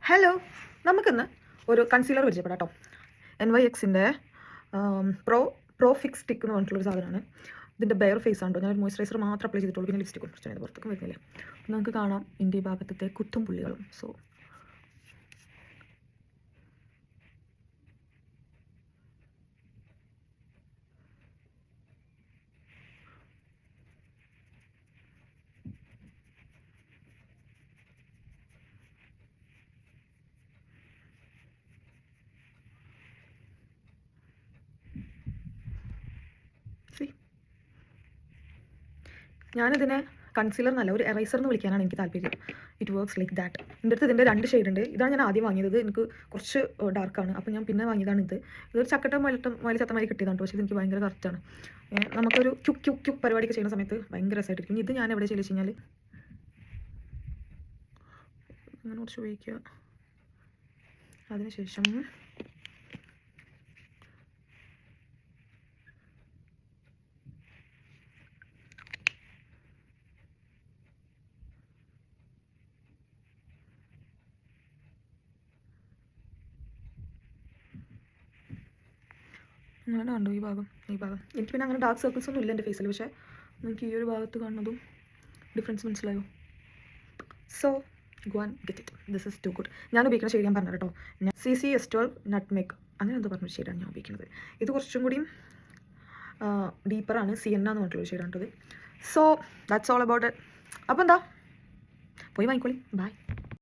Hello, നമുക്കിന്ന് ഒരു concealer പരിചയപ്പെടാം കേട്ടോ. NYXിൻ്റെ പ്രോ ഫിക്സ് സ്റ്റിക്ക് എന്ന് പറഞ്ഞിട്ടുള്ളൊരു സാധനമാണ്. ഇതിൻ്റെ ബെയർ ഫേസ് ആണ്. ഞാനൊരു മോയ്സ്ചറൈസർ മാത്രം അപ്ലൈ ചെയ്തിട്ടുള്ളൂ. പിന്നെ ലിപ്സ്റ്റിക്കും കുറച്ച് പുറത്തേക്കും വരുന്നില്ല. നമുക്ക് കാണാം ഇന്ത്യ ഭാഗത്തെ കുത്തും പുള്ളികളും. സോ ഞാനിതിനെ കൺസീലർ എന്നല്ല, ഒരു എറൈസർ എന്ന് വിളിക്കാനാണ് എനിക്ക് താല്പര്യം. It works like that. എൻ്റെ അടുത്ത് ഇതിൻ്റെ 2 ഷെയ്ഡ് ഉണ്ട്. ഇതാണ് ഞാൻ ആദ്യം വാങ്ങിയത്. എനിക്ക് കുറച്ച് ഡാർക്കാണ്. അപ്പോൾ ഞാൻ പിന്നെ വാങ്ങിയതാണ് ഇത്. ഇതൊരു ചക്കട്ട മല ചത്തമാരി കിട്ടിയതാണ്. പക്ഷേ ഇതെനിക്ക് ഭയങ്കര കറക്റ്റാണ്. നമുക്കൊരു ക്യുക്ക് പരിപാടിയൊക്കെ ചെയ്യുന്ന സമയത്ത് ഭയങ്കര രസമായിട്ടിരിക്കും. ഇത് ഞാൻ എവിടെ ചെയ്ത് കഴിഞ്ഞാൽ അങ്ങനെ കുറച്ച് ഉപയോഗിക്കുക. അതിനുശേഷം അങ്ങനെ കണ്ടു ഈ ഭാഗം. എനിക്ക് പിന്നെ അങ്ങനെ ഡാർക്ക് സർക്കിൾസ് ഒന്നും ഇല്ല എൻ്റെ ഫേസിൽ. പക്ഷേ നിങ്ങൾക്ക് ഈ ഒരു ഭാഗത്ത് കാണുന്നതും ഡിഫറൻസ് മനസ്സിലായോ? So go and get it. This is too good. ഞാൻ ഉപയോഗിക്കുന്ന ഷെയ്ഡ് ഞാൻ പറഞ്ഞു കേട്ടോ. CC S12 നട്ട്മേക്ക് അങ്ങനെ എന്തോ പറഞ്ഞ ഷെയ്ഡാണ് ഞാൻ ഉപയോഗിക്കുന്നത്. ഇത് കുറച്ചും കൂടിയും ഡീപ്പറാണ്. Sienna എന്ന് പറഞ്ഞിട്ടുള്ള ഷെയ്ഡാണ് ഇത്. So that's all about it. അപ്പോൾ എന്താ, പോയി വാങ്ങിക്കോളി. ബൈ.